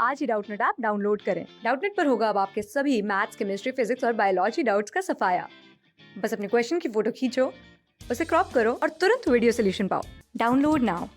आज ही Doubtnut app download करें। Doubtnut पर होगा अब आपके सभी मैथ्स, केमिस्ट्री, फिजिक्स और बायोलॉजी डाउट्स का सफाया। बस अपने क्वेश्चन की फोटो खींचो, उसे क्रॉप करो और तुरंत वीडियो सोल्यूशन पाओ। Download now.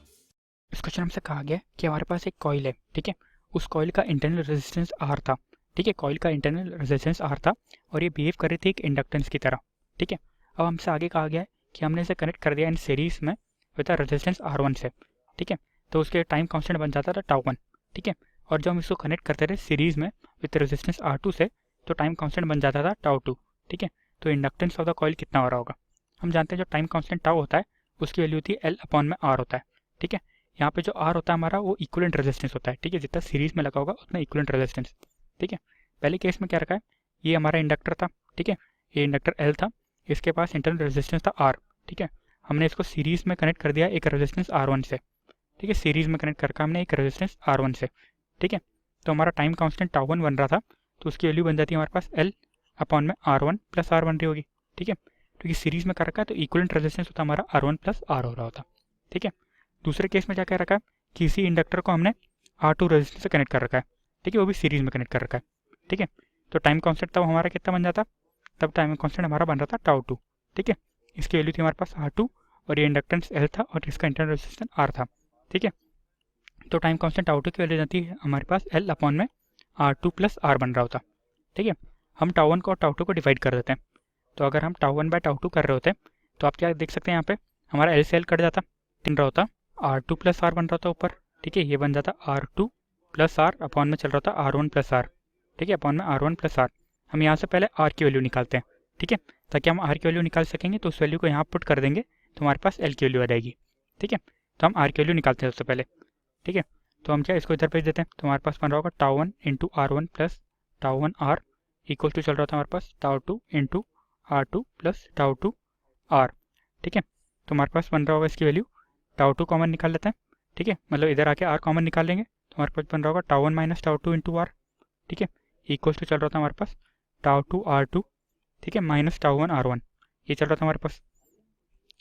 इस क्वेश्चन हमसे कहा गया कि हमारे पास एक कॉइल है, ठीक है। उस कॉइल का इंटरनल रेजिस्टेंस आर था, ठीक है। कॉइल का इंटरनल रेजिस्टेंस आर था और ये बिहेव कर रही थी एक इंडक्टेंस की तरह, ठीक है। अब हमसे आगे कहा गया है कि हमने इसे कनेक्ट कर दिया इन सीरीज में विद रेजिस्टेंस आर वन से, ठीक है। तो उसके टाइम कांस्टेंट बन जाता था टाउ वन, ठीक है। और जब हम इसको कनेक्ट करते थे सीरीज में विद रेजिस्टेंस आर टू से, तो टाइम कांस्टेंट बन जाता था टाउ टू, ठीक है। तो इंडक्टेंस ऑफ द कॉइल कितना हो रहा होगा? हम जानते हैं जो टाइम कांस्टेंट टाउ होता है उसकी वैल्यू होती है एल अपॉन में आर होता है, ठीक है। यहाँ पे जो आर होता है हमारा वो इक्विवेलेंट रेजिस्टेंस होता है, ठीक है। जितना सीरीज में लगा होगा उतना इक्विवेलेंट रेजिस्टेंस, ठीक है। पहले केस में क्या रखा है, ये हमारा इंडक्टर था, ठीक है। ये इंडक्टर एल था, इसके पास इंटरनल रेजिस्टेंस था आर, ठीक है। हमने इसको सीरीज में कनेक्ट कर दिया एक रेजिस्टेंस आर वन से, ठीक है। सीरीज में कनेक्ट करके हमने एक रेजिस्टेंस आर वन से, ठीक है। तो हमारा टाइम कांस्टेंट टाउ वन बन रहा था, तो उसकी वैल्यू बन जाती है हमारे पास एल अपॉन में आर वन प्लस आर बन रही होगी, ठीक है। तो ये सीरीज में कर रखा है तो इक्विवेलेंट रेजिस्टेंस होता है हमारा आर वन प्लस आर हो रहा होता, ठीक है। दूसरे केस में क्या कह रखा है कि इसी इंडक्टर को हमने आर टू रेजिस्टेंस से कनेक्ट कर रखा है, ठीक है। वो भी सीरीज में कनेक्ट कर रखा है, ठीक है। तो टाइम कांस्टेंट तब हमारा कितना बन जाता, तब टाइम कांस्टेंट हमारा बन रहा था टाउ टू, ठीक है। इसकी वैल्यू थी हमारे पास आर टू और ये इंडक्टेंस एल था और इसका इंटरनल रेजिस्टेंस आर था, ठीक है। तो टाइम कांस्टेंट टाउ टू की वैल्यू जाती है हमारे पास एल अपॉन में आर टू प्लस आर बन रहा होता, ठीक है। हम टाउ वन को और टाउ टू को डिवाइड कर देते हैं। तो अगर हम tau one by tau two कर रहे होते तो आप क्या देख सकते हैं, यहाँ पे हमारा एल से एल कट जाता, तीन रहा होता, आर टू प्लस आर बन रहा था ऊपर, ठीक है। ये बन जाता r two plus r upon में चल रहा था आर वन प्लस आर, ठीक है। अपॉन में आर वन प्लस आर। हम यहाँ से पहले आर की वैल्यू निकालते हैं, ठीक है। ताकि हम आर की वैल्यू निकाल सकेंगे तो उस वैल्यू को यहाँ पुट कर देंगे तो हमारे पास एल की वैल्यू आ जाएगी, ठीक है। तो हम आर की वैल्यू निकालते हैं सबसे पहले, ठीक है। तो हम क्या इसको इधर भेज देते हैं, तो हमारे पास बन रहा होगा tau one into R one plus tau one R equal to चल रहा था हमारे पास tau two into R two plus tau two R, ठीक है। तो हमारे पास बन रहा होगा इसकी वैल्यू, टाउ टू कॉमन निकाल लेते हैं, ठीक है। मतलब इधर आके आर कॉमन निकाल लेंगे तो हमारे पास बन रहा होगा tau one minus tau two into are, ठीक है। इक्वल टू चल रहा था हमारे पास टाउ टू आर टू, ठीक है, minus tau one are one, ये चल रहा था हमारे पास।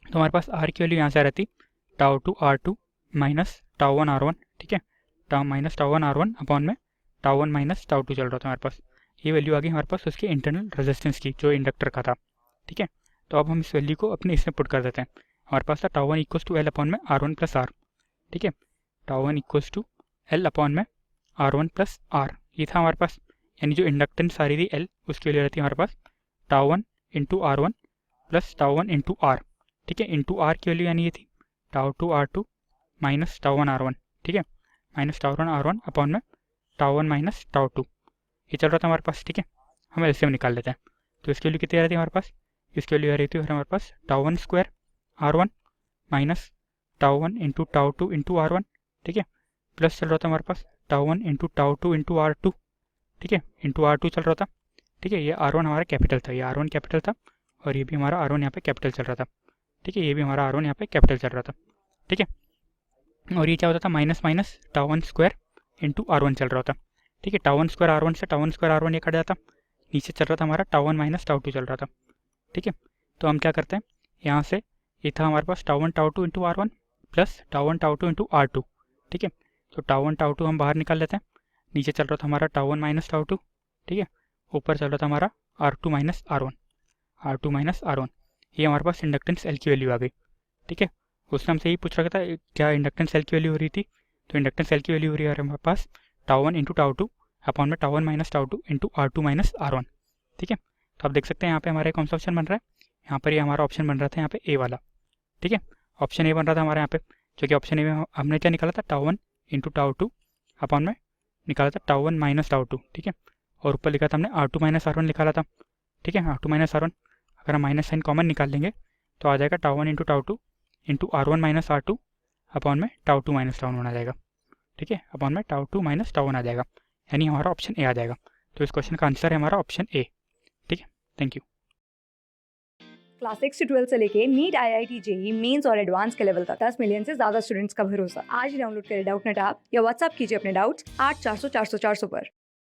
तो हमारे पास आर की वैल्यू यहाँ से आ रहती tau two are two minus tau one are one, ठीक है। Tau minus tau one are one upon में tau one minus tau two चल रहा था हमारे पास। ये वैल्यू आ गई हमारे पास उसके इंटरनल रेजिस्टेंस की जो इंडक्टर का था, ठीक है। तो अब हम इस वैल्यू को अपने इसमें पुट कर देते हैं। हमारे पास था tau one equals to L upon में आर वन प्लस आर, ठीक है। Tau one equals to L upon में आर वन प्लस आर, ये था हमारे पास। यानी जो इंडक्टेंस आ रही थी एल उसकी वैल्यू रहती है हमारे पास tau one into R one plus tau one into are, ठीक है। इंटू आर की वैल्यू यानी ये थी tau two are two minus tau one are one, ठीक है। Minus tau one are one upon में tau one minus tau two, ये चल रहा था हमारे पास, ठीक है। हम एलसीएम निकाल लेते हैं। तो इसकी वैल्यू कितनी आ रही थी हमारे पास, इसकी वैल्यू आ रही थी हमारे पास tau one square R one minus tau one into tau two into R one, ठीक है। प्लस चल रहा था हमारे पास tau one into tau two into R two, ठीक है, इंटू आर टू चल रहा था, ठीक है। ये आर वन हमारा कैपिटल था, ये आर वन कैपिटल था और ये भी हमारा आर वन यहाँ पे कैपिटल चल रहा था, ठीक है। ये भी हमारा आर वन यहाँ पे कैपिटल चल रहा था, ठीक है। और ये क्या होता था minus minus tau one square into R one चल रहा होता, ठीक है। Tau one square R one से tau one square R one ये कट जाता, नीचे चल रहा था हमारा tau one minus tau two चल रहा था, ठीक है। तो हम क्या करते हैं, यहाँ से ये था हमारे पास tau one tau two into R one plus tau one tau two into R two, ठीक है। तो टाउ वन टाउ टू हम बाहर निकाल लेते हैं, नीचे चल रहा था हमारा tau one minus tau two, ठीक है। ऊपर चल रहा था हमारा R two minus R one, R two minus R one. ये हमारे पास इंडक्टेंस एल की वैल्यू आ गई, ठीक है। उसने हमसे यही पूछ रखा था क्या इंडक्टेंस एल की वैल्यू हो रही थी, तो इंडक्टेंस एल की वैल्यू हो रही है हमारे पास tau one into tau two upon में tau one minus tau two into R two minus R one, ठीक है। तो आप देख सकते हैं यहाँ पे हमारे कौन सा ऑप्शन बन रहा है, यहाँ पर ये हमारा ऑप्शन बन रहा था यहाँ पे ए वाला, ठीक है। ऑप्शन ए बन रहा था हमारे यहाँ पे, जो कि ऑप्शन ए में हमने क्या निकाला था tau one into tau two upon में निकाला था tau one minus tau two, ठीक है। और ऊपर लिखा था हमने R two minus R one निकाला था, ठीक है। R two minus R one अगर हम माइनस साइन कॉमन निकाल लेंगे तो आ जाएगा tau one into tau two into R one minus R two upon में tau two minus tau one आ जाएगा, ठीक है। अपॉन में tau two minus tau one आ जाएगा, यानी हमारा ऑप्शन ए आ जाएगा। तो इस क्वेश्चन का आंसर है हमारा ऑप्शन ए, ठीक है। Thank you. क्लास 6 से 12 से लेके नीट, आईआईटी, जेईई मेंस और एडवांस के लेवल तक 10 मिलियन से ज्यादा स्टूडेंट्स का भरोसा। आज ही डाउनलोड करें डाउटनेट ऐप या व्हाट्सएप कीजिए अपने डाउट्स 8400 400 400 पर।